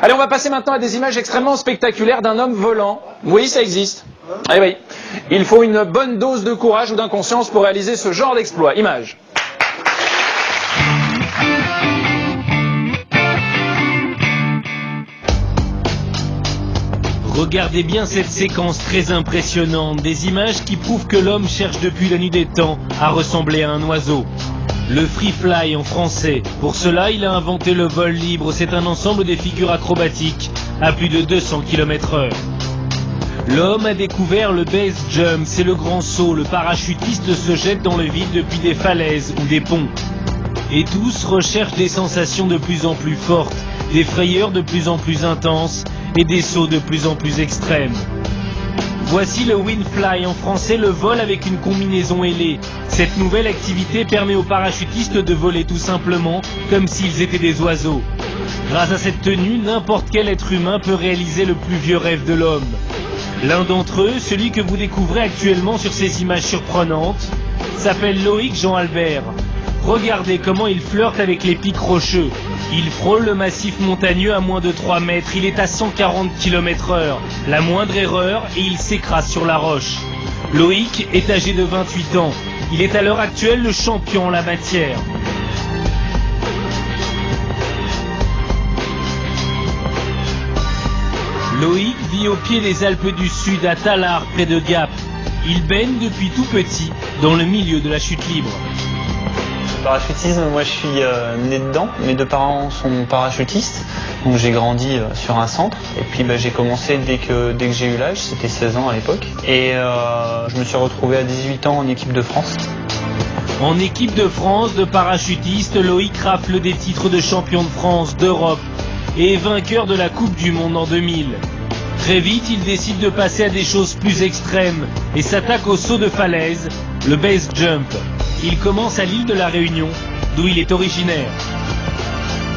Allez, on va passer maintenant à des images extrêmement spectaculaires d'un homme volant. Oui, ça existe. Eh oui. Il faut une bonne dose de courage ou d'inconscience pour réaliser ce genre d'exploit. Image. Regardez bien cette séquence très impressionnante, des images qui prouvent que l'homme cherche depuis la nuit des temps à ressembler à un oiseau. Le free fly en français. Pour cela, il a inventé le vol libre. C'est un ensemble des figures acrobatiques à plus de 200 km/h. L'homme a découvert le base jump, c'est le grand saut. Le parachutiste se jette dans le vide depuis des falaises ou des ponts. Et tous recherchent des sensations de plus en plus fortes, des frayeurs de plus en plus intenses et des sauts de plus en plus extrêmes. Voici le windfly, en français le vol avec une combinaison ailée. Cette nouvelle activité permet aux parachutistes de voler tout simplement comme s'ils étaient des oiseaux. Grâce à cette tenue, n'importe quel être humain peut réaliser le plus vieux rêve de l'homme. L'un d'entre eux, celui que vous découvrez actuellement sur ces images surprenantes, s'appelle Loïc Jean Albert. Regardez comment il flirte avec les pics rocheux. Il frôle le massif montagneux à moins de 3 mètres. Il est à 140 km/h. La moindre erreur et il s'écrase sur la roche. Loïc est âgé de 28 ans. Il est à l'heure actuelle le champion en la matière. Loïc vit au pied des Alpes du Sud, à Tallard, près de Gap. Il baigne depuis tout petit dans le milieu de la chute libre. Le parachutisme, moi je suis né dedans. Mes deux parents sont parachutistes, donc j'ai grandi sur un centre. Et puis j'ai commencé dès que j'ai eu l'âge, c'était 16 ans à l'époque. Et je me suis retrouvé à 18 ans en équipe de France. En équipe de France de parachutiste, Loïc rafle des titres de champion de France, d'Europe et est vainqueur de la Coupe du Monde en 2000. Très vite, il décide de passer à des choses plus extrêmes et s'attaque au saut de falaise, le base jump. Il commence à l'île de la Réunion, d'où il est originaire.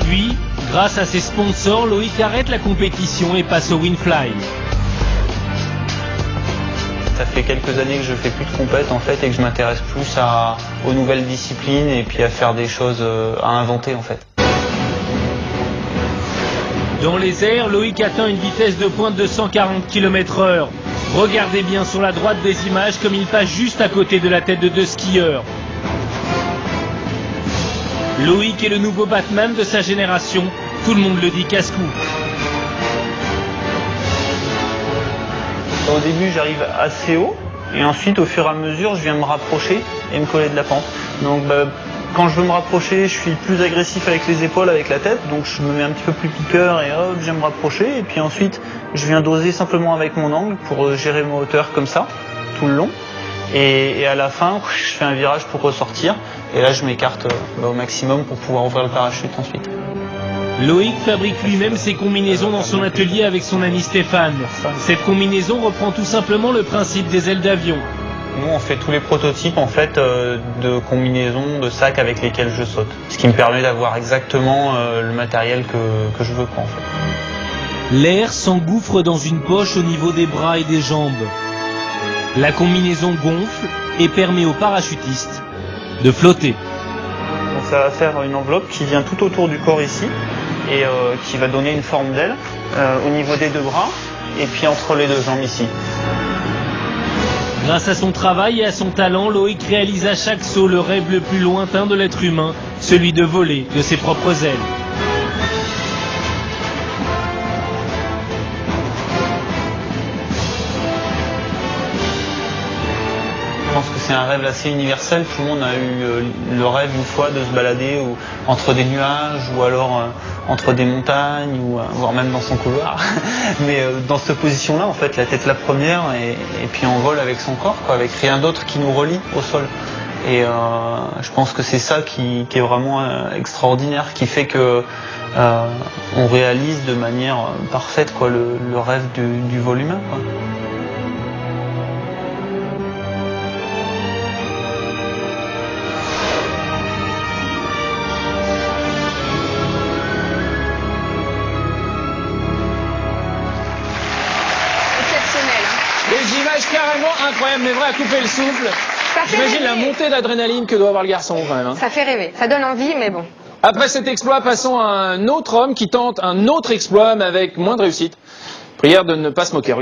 Puis, grâce à ses sponsors, Loïc arrête la compétition et passe au windfly. Ça fait quelques années que je fais plus de compète en fait et que je m'intéresse plus aux nouvelles disciplines et puis à faire des choses à inventer en fait. Dans les airs, Loïc atteint une vitesse de pointe de 140 km/h. Regardez bien sur la droite des images comme il passe juste à côté de la tête de deux skieurs. Loïc est le nouveau Batman de sa génération. Tout le monde le dit casse-cou. Au début, j'arrive assez haut et ensuite, au fur et à mesure, je viens me rapprocher et me coller de la pente. Donc, quand je veux me rapprocher, je suis plus agressif avec les épaules, avec la tête, donc je me mets un petit peu plus piqueur et hop, je viens me rapprocher. Et puis ensuite, je viens doser simplement avec mon angle pour gérer ma hauteur comme ça, tout le long. Et à la fin, je fais un virage pour ressortir. Et là, je m'écarte au maximum pour pouvoir ouvrir le parachute ensuite. Loïc fabrique lui-même ses combinaisons dans son atelier avec son ami Stéphane. Cette combinaison reprend tout simplement le principe des ailes d'avion. Nous, on fait tous les prototypes en fait de combinaisons, de sacs avec lesquels je saute. Ce qui me permet d'avoir exactement le matériel que je veux en fait. L'air s'engouffre dans une poche au niveau des bras et des jambes. La combinaison gonfle et permet aux parachutistes de flotter. Donc ça va faire une enveloppe qui vient tout autour du corps ici et qui va donner une forme d'aile au niveau des deux bras et puis entre les deux jambes ici. Grâce à son travail et à son talent, Loïc réalise à chaque saut le rêve le plus lointain de l'être humain, celui de voler de ses propres ailes. Je pense que c'est un rêve assez universel. Tout le monde a eu le rêve une fois de se balader entre des nuages ou alors entre des montagnes ou voire même dans son couloir. Mais dans cette position-là, en fait, la tête la première et puis on vole avec son corps, quoi, avec rien d'autre qui nous relie au sol. Et je pense que c'est ça qui est vraiment extraordinaire, qui fait que on réalise de manière parfaite quoi, le rêve du vol humain, quoi. Des images carrément incroyables, mais vraies à couper le souffle. J'imagine la montée d'adrénaline que doit avoir le garçon quand même. Ça fait rêver, ça donne envie, mais bon. Après cet exploit, passons à un autre homme qui tente un autre exploit, mais avec moins de réussite. Prière de ne pas se moquer.